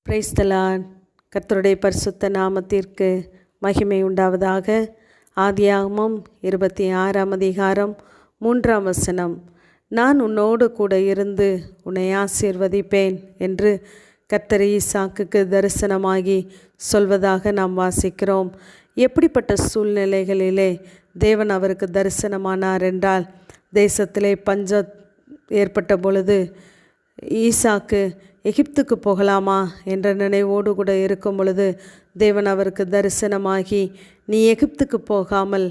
Praise the Lord. கர்த்தருடைய பரிசுத்த நாமத்திற்கு மகிமை உண்டாவதாக. ஆதியாகமம் 26ஆம் அதிகாரம் 3ஆம் வசனம். நான் உன்னோடு கூட இருந்து உன்னை ஆசீர்வதிப்பேன் என்று கர்த்தர் ஈசாக்குக்கு தரிசனமாகி சொல்வதாக நாம் வாசிக்கிறோம். எப்படிப்பட்ட சூழ்நிலைகளிலே தேவன் அவருக்கு தரிசனமானார் என்றால், தேசத்திலே பஞ்சம் ஏற்பட்ட பொழுது ஈசாக்கு எகிப்துக்கு போகலாமா என்ற நினைவோடு கூட இருக்கும் பொழுது தேவன் அவருக்கு தரிசனமாகி, நீ எகிப்துக்கு போகாமல்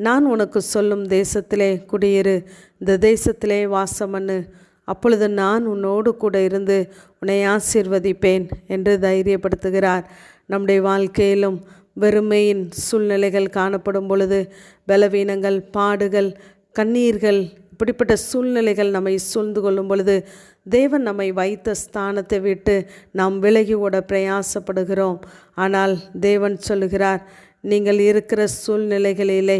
நான் உனக்கு சொல்லும் தேசத்திலே குடியிரு, இந்த தேசத்திலே வாசம் பண்ணு, அப்பொழுது நான் உன்னோடு கூட இருந்து உன்னை ஆசீர்வதிப்பேன் என்று தைரியப்படுத்துகிறார். நம்முடைய வாழ்க்கையிலும் வெறுமையின் சூழ்நிலைகள் காணப்படும் பொழுது, பலவீனங்கள், பாடுகள், கண்ணீர்கள், இப்படிப்பட்ட சூழ்நிலைகள் நம்மை சூழ்ந்து கொள்ளும் பொழுது தேவன் நம்மை வைத்த ஸ்தானத்தை விட்டு நாம் விலகி ஓட பிரயாசப்படுகிறோம். ஆனால் தேவன் சொல்லுகிறார், நீங்கள் இருக்கிற சூழ்நிலைகளிலே,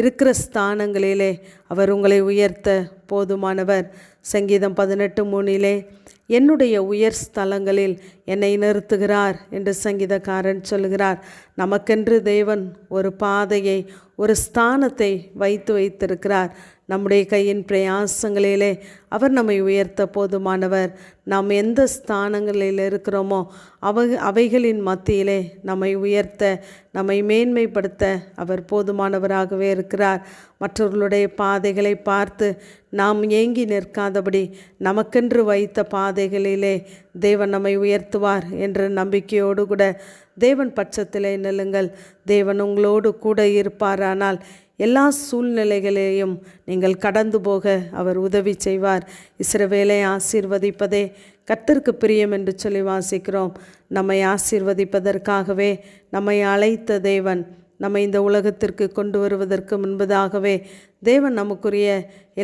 இருக்கிற ஸ்தானங்களிலே அவர் உங்களை உயர்த்த போதுமானவர். சங்கீதம் 18:3 என்னுடைய உயர் ஸ்தலங்களில் என்னை நிறுத்துகிறார் என்று சங்கீதக்காரன் சொல்கிறார். நமக்கென்று தேவன் ஒரு பாதையை, ஒரு ஸ்தானத்தை வைத்திருக்கிறார். நம்முடைய கையின் பிரயாசங்களிலே அவர் நம்மை உயர்த்த போதுமானவர். நாம் எந்த ஸ்தானங்களில் இருக்கிறோமோ அவைகளின் மத்தியிலே நம்மை உயர்த்த, நம்மை மேன்மைப்படுத்த அவர் போதுமானவராகவே இருக்கிறார். மற்றவர்களுடைய பாதைகளை பார்த்து நாம் ஏங்கி நிற்காதபடி நமக்கென்று வைத்த பாதைகளிலே தேவன் நம்மை உயர்த்துவார் என்ற நம்பிக்கையோடு கூட தேவன் பட்சத்திலே நில்லுங்கள். தேவன் உங்களோடு கூட இருப்பாரானால் எல்லா சூழ்நிலைகளையும் நீங்கள் கடந்து போக அவர் உதவி செய்வார். இஸ்ரவேலை ஆசீர்வதிப்பதே கர்த்தருக்கு பிரியம் என்று சொல்லி வாசிக்கிறோம். நம்மை ஆசீர்வதிப்பதற்காகவே நம்மை அழைத்த தேவன் நம்மை இந்த உலகத்திற்கு கொண்டு வருவதற்கு முன்பதாகவே தேவன் நமக்குரிய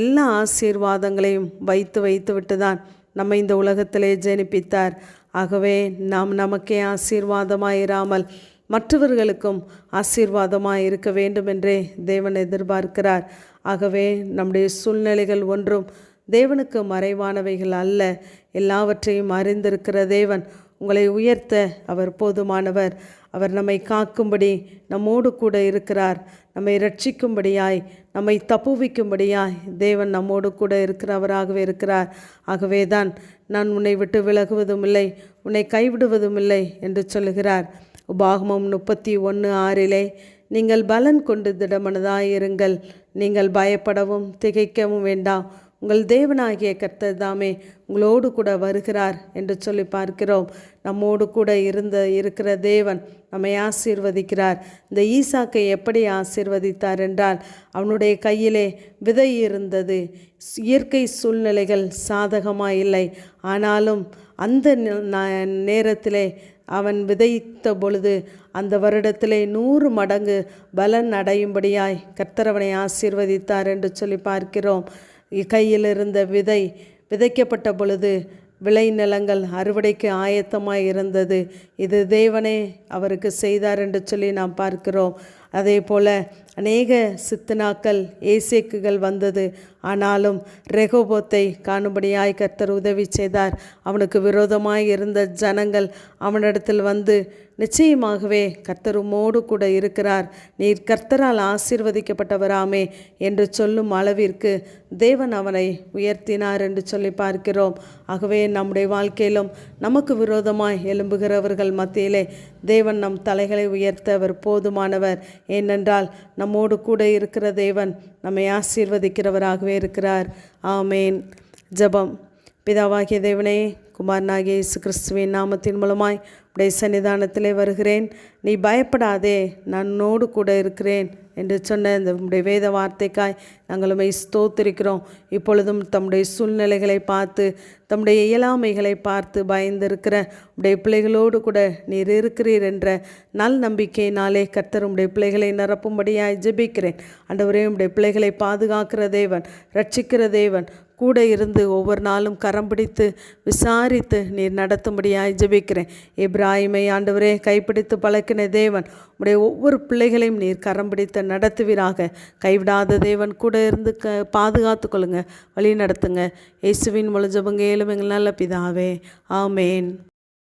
எல்லா ஆசீர்வாதங்களையும் வைத்து விட்டு தான் நம்மை இந்த உலகத்திலே ஜெனிப்பித்தார். ஆகவே நாம் நமக்கே ஆசீர்வாதமாயிராமல் மற்றவர்களுக்கும் ஆசீர்வாதமாக இருக்க வேண்டும் என்றே தேவன் எதிர்பார்க்கிறார். ஆகவே நம்முடைய சூழ்நிலைகள் ஒன்றும் தேவனுக்கு மறைவானவைகள் அல்ல. எல்லாவற்றையும் அறிந்திருக்கிற தேவன் உங்களை உயர்த்த அவர் போதுமானவர். அவர் நம்மை காக்கும்படி நம்மோடு கூட இருக்கிறார். நம்மை ரட்சிக்கும்படியாய், நம்மை தப்புவிக்கும்படியாய் தேவன் நம்மோடு கூட இருக்கிறவராகவே இருக்கிறார். ஆகவே தான் நான் உன்னை விட்டு விலகுவதும் இல்லை, உன்னை கைவிடுவதும் இல்லை என்று சொல்லுகிறார். உபாகமம் 31:6 நீங்கள் பலன் கொண்டு திடமனதாயிருங்கள், நீங்கள் பயப்படவும் திகைக்கவும் வேண்டாம், உங்கள் தேவனாகிய கர்த்தர் தாமே உங்களோடு கூட வருகிறார் என்று சொல்லி பார்க்கிறோம். நம்மோடு கூட இருக்கிற தேவன் நம்மை ஆசீர்வதிக்கிறார். இந்த ஈசாக்கை எப்படி ஆசீர்வதித்தார் என்றால், அவனுடைய கையிலே விதை இருந்தது. இயற்கை சூழ்நிலைகள் சாதகமாக இல்லை. ஆனாலும் அந்த நேரத்திலே அவன் விதைத்த பொழுது அந்த வருடத்திலே 100 மடங்கு பலன் அடையும்படியாய் கர்த்தர் அவனை ஆசீர்வதித்தார் என்று சொல்லி பார்க்கிறோம். கையில் இருந்த விதை விதைக்கப்பட்ட பொழுது விளைநிலங்கள் அறுவடைக்கு ஆயத்தமாய் இருந்தது. இது தேவனே அவருக்கு செய்தார் என்று சொல்லி நாம் பார்க்கிறோம். அதே போல் அநேக சித்தனாக்கள், ஏசேக்குகள் வந்தது. ஆனாலும் ரெகோபோத்தை காணும்படியாய் கர்த்தர் உதவி செய்தார். அவனுக்கு விரோதமாய் இருந்த ஜனங்கள் அவனிடத்தில் வந்து, நிச்சயமாகவே கர்த்தர் உம்மோடு கூட இருக்கிறார், நீர் கர்த்தரால் ஆசீர்வதிக்கப்பட்டவராமே என்று சொல்லும் அளவிற்கு தேவன் அவனை உயர்த்தினார் என்று சொல்லி பார்க்கிறோம். ஆகவே நம்முடைய வாழ்க்கையிலும் நமக்கு விரோதமாய் எழும்புகிறவர்கள் மத்தியிலே தேவன் நம் தலைகளை உயர்த்த அவர் போதுமானவர். ஏனென்றால் நம்மோடு கூட இருக்கிற தேவன் நம்மை ஆசீர்வதிக்கிறவராகவே இருக்கிறார். ஆமேன். ஜெபம். பிதாவாகிய தேவனே, குமாரனாகிய இயேசு கிறிஸ்துவின் நாமத்தின் மூலமாய் உடைய சன்னிதானத்திலே வருகிறேன். நீ பயப்படாதே, நான் உன்னோடு கூட இருக்கிறேன் என்று சொன்ன இந்த உடைய வேத வார்த்தைக்காய் நாங்கள் உம்மை ஸ்தோத்திரிக்கிறோம். இப்பொழுதும் தம்முடைய சூழ்நிலைகளை பார்த்து, தம்முடைய இயலாமைகளை பார்த்து பயந்திருக்கிற உடைய பிள்ளைகளோடு கூட நீர் இருக்கிறீர் என்ற நல் நம்பிக்கையினாலே கர்த்தர் உடைய பிள்ளைகளை நிரப்பும்படியாய் ஜெபிக்கிறேன். ஆண்டவரே, உடைய பிள்ளைகளை பாதுகாக்கிற தேவன், ரட்சிக்கிற தேவன், கூட இருந்து ஒவ்வொரு நாளும் கரம் பிடித்து விசாரித்து நீர் நடத்தும்படியாய் ஜெபிக்கிறேன். இப்ராஹிமை ஆண்டவரே கைப்பிடித்து பழக்கின தேவன், உடைய ஒவ்வொரு பிள்ளைகளையும் நீர் கரம் பிடித்து நடத்துவீராக. கைவிடாத தேவன், கூட இருந்து பாதுகாத்து கொள்ளுங்க, வழி நடத்துங்க. இயேசுவின் மூலம் ஜெபங்க, ஏழும் எங்கள் நல்ல பிதாவே. ஆமேன்.